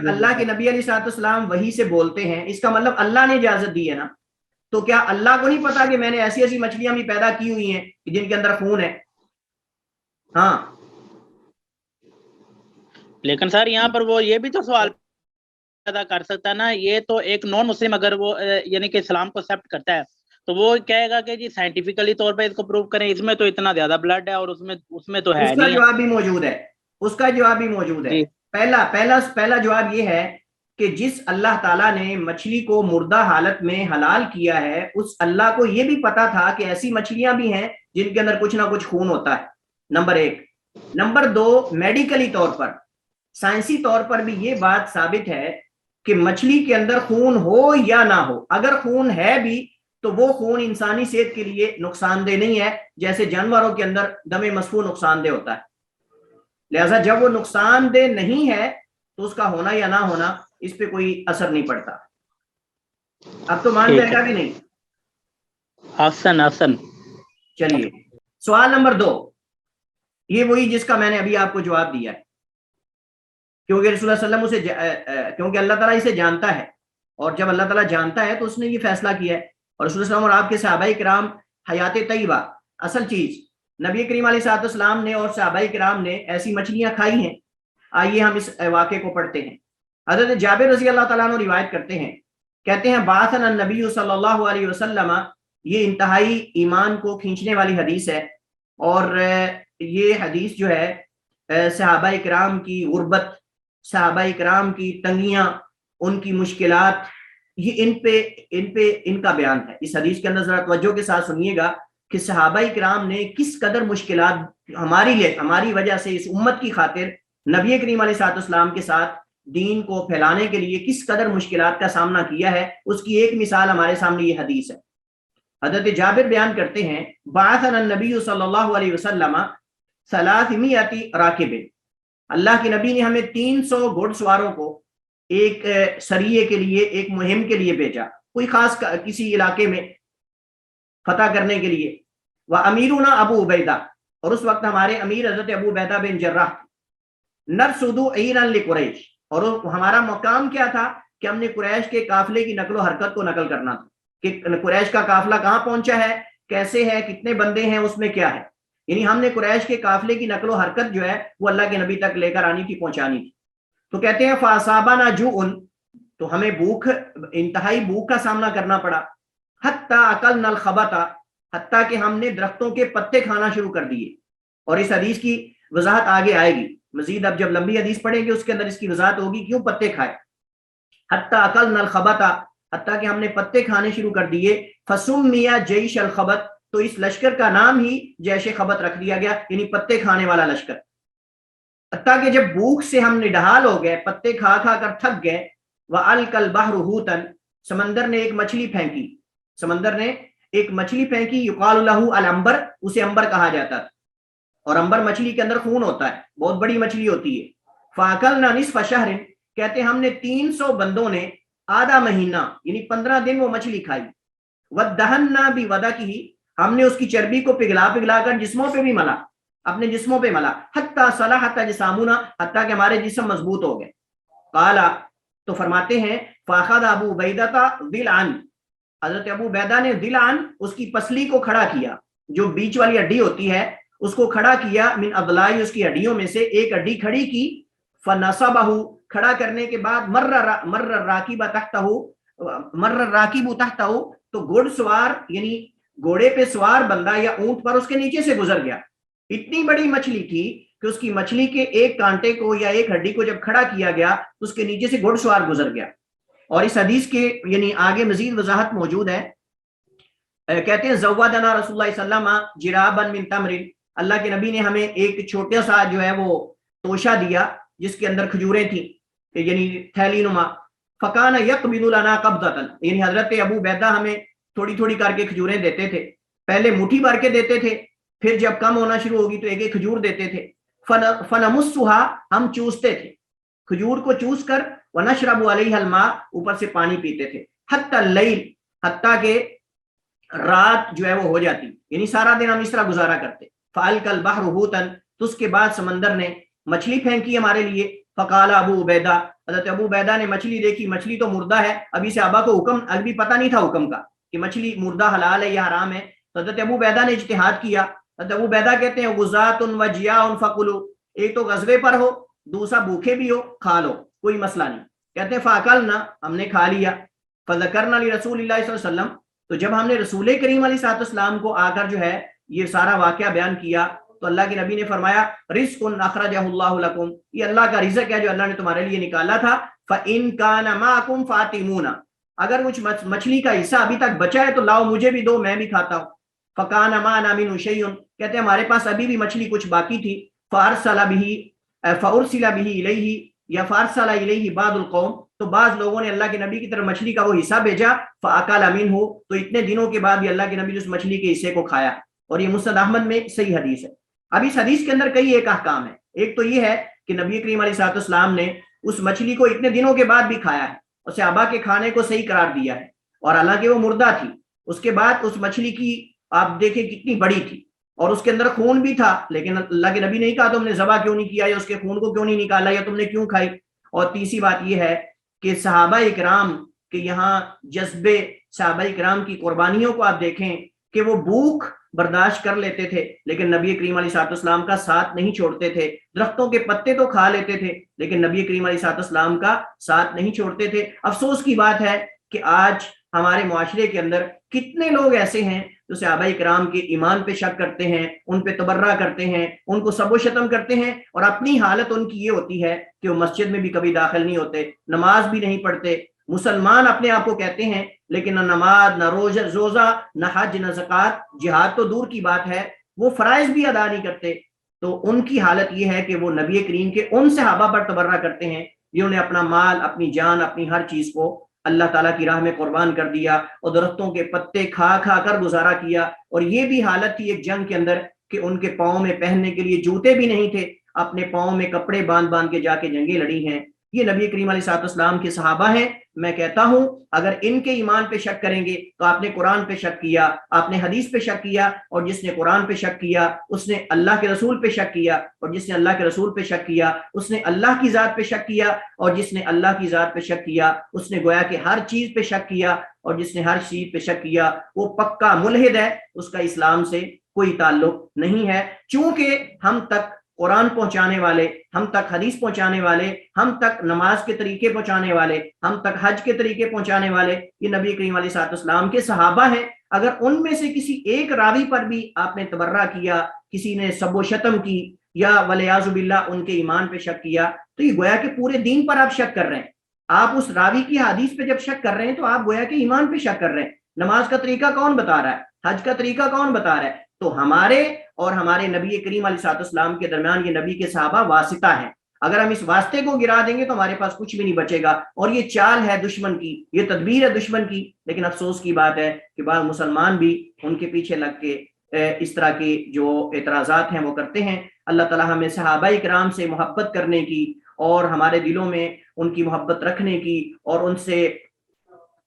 اللہ کے نبی علیہ الصلوۃ والسلام وحی سے بولتے ہیں, اس کا مطلب اللہ نے اجازت دی ہے نا. تو کیا اللہ کو نہیں پتا کہ میں نے ایسی ایسی مچھلیاں بھی پیدا کی ہوئی ہیں جن کے اندر خون ہے؟ ہاں, لیکن سر یہاں پر وہ یہ بھی تو سوال پیدا کر سکتا ہے نا, یہ تو ایک نان مسلم اگر وہ یعنی کہ اسلام کو ایکسپٹ کرتا ہے تو وہ کہے گا کہ جی سائنٹیفکلی طور پہ اس کو پروو کریں, اس میں تو اتنا زیادہ بلڈ ہے اور اس میں تو ہے اس کا جواب بھی موجود ہے, اس کا جواب بھی موجود ہے. پہلا جواب یہ ہے کہ جس اللہ تعالیٰ نے مچھلی کو مردہ حالت میں حلال کیا ہے, اس اللہ کو یہ بھی پتا تھا کہ ایسی مچھلیاں بھی ہیں جن کے اندر کچھ نہ کچھ خون ہوتا ہے. نمبر ایک. نمبر دو, میڈیکلی طور پر, سائنسی طور پر بھی یہ بات ثابت ہے کہ مچھلی کے اندر خون ہو یا نہ ہو, اگر خون ہے بھی تو وہ خون انسانی صحت کے لیے نقصان دہ نہیں ہے, جیسے جانوروں کے اندر دم مسفوح نقصان دہ ہوتا ہے. لہذا جب وہ نقصان دہ نہیں ہے تو اس کا ہونا یا نہ ہونا اس پہ کوئی اثر نہیں پڑتا. اب تو مان جائے گا کہ نہیں؟ حسن. چلیے, سوال نمبر 2, یہ وہی جس کا میں نے ابھی آپ کو جواب دیا ہے, کیونکہ رسول اللہ صلی اللہ علیہ وسلم کیونکہ اللہ تعالیٰ اسے جانتا ہے، اور جب اللہ تعالیٰ جانتا ہے تو اس نے یہ فیصلہ کیا ہے. اور رسول اللہ صلی اللہ علیہ وسلم اور آپ کے صحابہ کرام حیات طیبہ، اصل چیز نبی کریم علیہ السلام نے اور صحابہ کرام نے ایسی مچھلیاں کھائی ہیں. آئیے ہم اس واقعے کو پڑھتے ہیں. حضرت جابر رضی اللہ تعالیٰ عنہ روایت کرتے ہیں، کہتے ہیں بعثنا النبی صلی اللہ علیہ وسلم. یہ انتہائی ایمان کو کھینچنے والی حدیث ہے، اور یہ حدیث جو ہے صحابہ کرام کی غربت، صحابہ کرام کی تنگیاں، ان کی مشکلات، یہ ان کا بیان ہے. اس حدیث کے اندر ذرا توجہ کے ساتھ سنیے گا کہ صحابہ کرام نے کس قدر مشکلات ہماری وجہ سے، اس امت کی خاطر نبی کریم علیہ السلام کے ساتھ دین کو پھیلانے کے لیے کس قدر مشکلات کا سامنا کیا ہے. اس کی ایک مثال ہمارے سامنے یہ حدیث ہے. حضرت جابر بیان کرتے ہیں بعثنا النبی صلی اللہ علیہ وسلم 300 راکب. اللہ کے نبی نے ہمیں 300 گھوڑ سواروں کو ایک سریے کے لیے، ایک مہم کے لیے بھیجا، کوئی خاص کسی علاقے میں فتح کرنے کے لیے. وَأَمِيرُنَا ابو عبیدہ، اور اس وقت ہمارے امیر حضرت ابو عبیدہ بن جراح تھے. نرصد عیرا لقریش، اور ہمارا مقام کیا تھا کہ ہم نے قریش کے قافلے کی نقل و حرکت کو نقل کرنا تھا، کہ قریش کا قافلہ کہاں پہنچا ہے، کیسے ہے، کتنے بندے ہیں، اس میں کیا ہے. یعنی ہم نے قریش کے قافلے کی نقل و حرکت جو ہے وہ اللہ کے نبی تک لے کر آنی تھی، پہنچانی تھی. تو کہتے ہیں فاصابنا جوع، تو ہمیں بھوک، انتہائی بھوک کا سامنا کرنا پڑا. حتی اکلنا الخبط، حتیٰ کہ ہم نے درختوں کے پتے کھانا شروع کر دیے. اور اس حدیث کی وضاحت آگے آئے گی مزید، اب جب لمبی حدیث پڑھیں گے اس کے اندر اس کی وضاحت ہوگی کیوں پتے کھائے. حتی اکلنا الخبط، حتیٰ کہ ہم نے پتے کھانے شروع کر دیے. فسمی جیش الخبط، تو اس لشکر کا نام ہی جیش خبط رکھ دیا گیا، یعنی پتے کھانے والا لشکر. حتیٰ کہ جب بھوک سے ہم نڈھال ہو گئے، پتے کھا کھا کر تھک گئے. وَأَلْقَ الْبَحْرُ حُوتًا، سمندر نے ایک مچھلی پھینکی، سمندر نے ایک مچھلی پھینکی. یقال لہ العنبر، اسے عنبر کہا جاتا تھا، اور عنبر مچھلی کے اندر خون ہوتا ہے، بہت بڑی مچھلی ہوتی ہے. فَأَكَلْنَا نِصْفَ شَهْرٍ، کہتے ہیں ہم نے 300 بندوں نے آدھا مہینہ یعنی 15 دن وہ مچھلی کھائی. وَدَّهَنَّا بِوَدَكِهِ، ہم نے اس کی چربی کو پگھلا پگھلا کر جسموں پہ بھی ملا، اپنے جسموں پہ ملا. حتی صلحت اجسامنا، حتیٰ کہ ہمارے جسم مضبوط ہو گئے. قال، تو فرماتے ہیں فاخذ ابو عبیدہ ضلعا، حضرت ابو عبیدہ نے ضلعا، اس کی پسلی کو کھڑا کیا، جو بیچ والی ہڈی ہوتی ہے اس کو کھڑا کیا. من اضلاع، اس کی ہڈیوں میں سے ایک ہڈی کھڑی کی. فنصبہ، کھڑا کرنے کے بعد مر الراکب تحتہ، تو گھوڑ سوار یعنی گھوڑے پہ سوار بندہ یا اونٹ پر اس کے نیچے سے گزر گیا. اتنی بڑی مچھلی تھی کہ اس کی مچھلی کے ایک کانٹے کو یا ایک ہڈی کو جب کھڑا کیا گیا تو اس کے نیچے سے گھوڑ سوار گزر گیا. اور اس حدیث کے یعنی آگے مزید وضاحت موجود ہے. کہتے ہیں زودنا رسول اللہ صلی اللہ علیہ وسلم جرابا من تمر، اللہ کے نبی نے ہمیں ایک چھوٹا سا جو ہے وہ توشہ دیا جس کے اندر کھجوریں تھیں، یعنی تھیلی نما. فکان یقبض لنا قبضۃ، یعنی حضرت ابو عبیدہ ہمیں تھوڑی تھوڑی کر کے کھجوریں دیتے تھے. پہلے مٹھی بھر کے دیتے تھے، پھر جب کم ہونا شروع ہوگی تو ایک ایک کھجور دیتے تھے. فنمسها، ہم چوستے تھے کھجور کو، چوس کر. ونشرب علیہ الماء، اوپر سے پانی پیتے تھے. حتی اللیل، حتیٰ کہ رات جو ہے وہ ہو جاتی، یعنی سارا دن ہم اس طرح گزارا کرتے. فالق البحر حوتا، تو اس کے بعد سمندر نے مچھلی پھینکی ہمارے لیے. فقال ابو عبیدہ، حضرت ابو عبیدہ نے مچھلی دیکھی، مچھلی تو مردہ ہے. ابھی صحابہ کو حکم ابھی پتہ نہیں تھا حکم کا کہ مچھلی مردہ حلال ہے یا حرام ہے. تو حضرت ابو عبیدہ نے اجتہاد کیا. حضرت ابو عبیدہ کہتے ہیں غزات و جیاع فکلوا، ایک تو غزوے پر ہو، دوسرا بھوکے بھی ہو، کھا لو، کوئی مسئلہ نہیں. کہتے ہیں فاکلنا، ہم نے کھا لیا. فذکرنا لرسول اللہ صلی اللہ علیہ وسلم، تو جب ہم نے رسول کریم علیہ السلام کو آ کر جو ہے یہ سارا واقعہ بیان کیا تو اللہ کے نبی نے فرمایا رزق اخرجہ اللہ لکم، یہ اللہ کا رزق ہے جو اللہ نے تمہارے لیے نکالا تھا. فإن کان معکم فاتمون، اگر کچھ مچھلی کا حصہ ابھی تک بچا ہے تو لاؤ مجھے بھی دو، میں بھی کھاتا ہوں. فکان معنا منہ شیء، کہتے ہیں ہمارے پاس ابھی بھی مچھلی کچھ باقی تھی. فارسل به الیہ، یا فارسل الیہ بعض القوم، تو بعض لوگوں نے اللہ کے نبی کی طرف مچھلی کا وہ حصہ بھیجا. فاکل منہ، تو اتنے دنوں کے بعد بھی اللہ کے نبی نے اس مچھلی کے حصے کو کھایا. اور یہ مسند احمد میں صحیح حدیث ہے. اب اس حدیث کے اندر کئی ایک احکام ہے. ایک تو یہ ہے کہ نبی کریم علیہ السلام نے اس مچھلی کو اتنے دنوں کے بعد بھی کھایا ہے اور صحابہ کے کھانے کو صحیح قرار دیا ہے. اور حالانکہ وہ مردہ تھی، اس کے بعد اس مچھلی کی آپ دیکھیں کتنی بڑی تھی اور اس کے اندر خون بھی تھا، لیکن اللہ کے نبی نے کہا تم نے ذبح کیوں نہیں کیا، یا اس کے خون کو کیوں نہیں نکالا، یا تم نے کیوں کھائی. اور تیسری بات یہ ہے کہ صحابہ اکرام کے یہاں جذبے، صحابہ اکرام کی قربانیوں کو آپ دیکھیں کہ وہ بھوک برداشت کر لیتے تھے لیکن نبی کریم علیہ الصلوۃ والسلام کا ساتھ نہیں چھوڑتے تھے، درختوں کے پتے تو کھا لیتے تھے لیکن نبی کریم علیہ الصلوۃ والسلام کا ساتھ نہیں چھوڑتے تھے۔ افسوس کی بات ہے کہ آج ہمارے معاشرے کے اندر کتنے لوگ ایسے ہیں جو صحابہ کرام کے ایمان پہ شک کرتے ہیں، ان پہ تبرہ کرتے ہیں، ان کو سب و شتم کرتے ہیں، اور اپنی حالت ان کی یہ ہوتی ہے کہ وہ مسجد میں بھی کبھی داخل نہیں ہوتے، نماز بھی نہیں پڑھتے، مسلمان اپنے آپ کو کہتے ہیں لیکن نہ نماز، نہ روزہ، نہ حج، نہ زکوٰۃ، جہاد تو دور کی بات ہے، وہ فرائض بھی ادا نہیں کرتے۔ تو ان کی حالت یہ ہے کہ وہ نبی کریم کے ان صحابہ پر تبرہ کرتے ہیں جنہوں نے اپنا مال، اپنی جان، اپنی ہر چیز کو اللہ تعالیٰ کی راہ میں قربان کر دیا اور درختوں کے پتے کھا کھا کر گزارا کیا۔ اور یہ بھی حالت تھی ایک جنگ کے اندر کہ ان کے پاؤں میں پہننے کے لیے جوتے بھی نہیں تھے، اپنے پاؤں میں کپڑے باندھ باندھ کے جا کے جنگیں لڑی ہیں۔ یہ نبی کریم علیہ الصلوۃ والسلام کے صحابہ ہیں۔ میں کہتا ہوں اگر ان کے ایمان پہ شک کریں گے تو آپ نے قرآن پہ شک کیا، آپ نے حدیث پہ شک کیا، اور جس نے قرآن پہ شک کیا اس نے اللہ کے رسول پہ شک کیا، اور جس نے اللہ کے رسول پہ شک کیا اس نے اللہ کی ذات پہ شک کیا، اور جس نے اللہ کی ذات پہ شک کیا اس نے گویا کہ ہر چیز پہ شک کیا، اور جس نے ہر چیز پہ شک کیا وہ پکا ملحد ہے، اس کا اسلام سے کوئی تعلق نہیں ہے۔ چونکہ ہم تک قرآن پہنچانے والے، ہم تک حدیث پہنچانے والے، ہم تک نماز کے طریقے پہنچانے والے، ہم تک حج کے طریقے پہنچانے والے یہ نبی کریم علیہ الصلوۃ والسلام کے صحابہ ہیں۔ اگر ان میں سے کسی ایک راوی پر بھی آپ نے تبرہ کیا، کسی نے سب و شتم کی، یا ولیعاذ باللہ ان کے ایمان پہ شک کیا، تو یہ گویا کہ پورے دین پر آپ شک کر رہے ہیں۔ آپ اس راوی کی حدیث پہ جب شک کر رہے ہیں تو آپ گویا کہ ایمان پہ شک کر رہے ہیں۔ نماز کا طریقہ کون بتا رہا ہے؟ حج کا طریقہ کون بتا رہا ہے؟ تو ہمارے اور ہمارے نبی کریم علیہ الصلوۃ والسلام کے درمیان یہ نبی کے صحابہ واسطہ ہیں۔ اگر ہم اس واسطے کو گرا دیں گے تو ہمارے پاس کچھ بھی نہیں بچے گا، اور یہ چال ہے دشمن کی، یہ تدبیر ہے دشمن کی۔ لیکن افسوس کی بات ہے کہ بعض مسلمان بھی ان کے پیچھے لگ کے اس طرح کی جو اعتراضات ہیں وہ کرتے ہیں۔ اللہ تعالیٰ ہمیں صحابہ کرام سے محبت کرنے کی اور ہمارے دلوں میں ان کی محبت رکھنے کی اور ان سے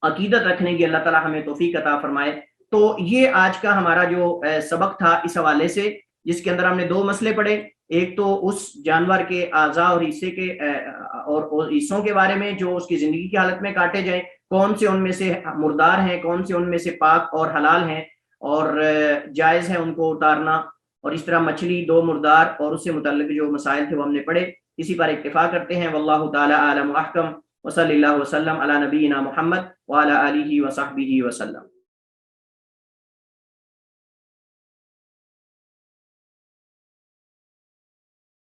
عقیدت رکھنے کی اللہ تعالیٰ ہمیں توفیق عطا فرمائے۔ تو یہ آج کا ہمارا جو سبق تھا اس حوالے سے، جس کے اندر ہم نے دو مسئلے پڑھے، ایک تو اس جانور کے اعضاء اور حصے کے اور حصوں کے بارے میں جو اس کی زندگی کی حالت میں کاٹے جائیں، کون سے ان میں سے مردار ہیں، کون سے ان میں سے پاک اور حلال ہیں اور جائز ہے ان کو اتارنا، اور اس طرح مچھلی، دو مردار اور اس سے متعلق جو مسائل تھے وہ ہم نے پڑھے۔ اسی پر اکتفا کرتے ہیں۔ واللہ تعالی اعلم و احکم، وصلی اللہ وسلم علی نبینا محمد وعلی آلہ وصحبہ وسلم۔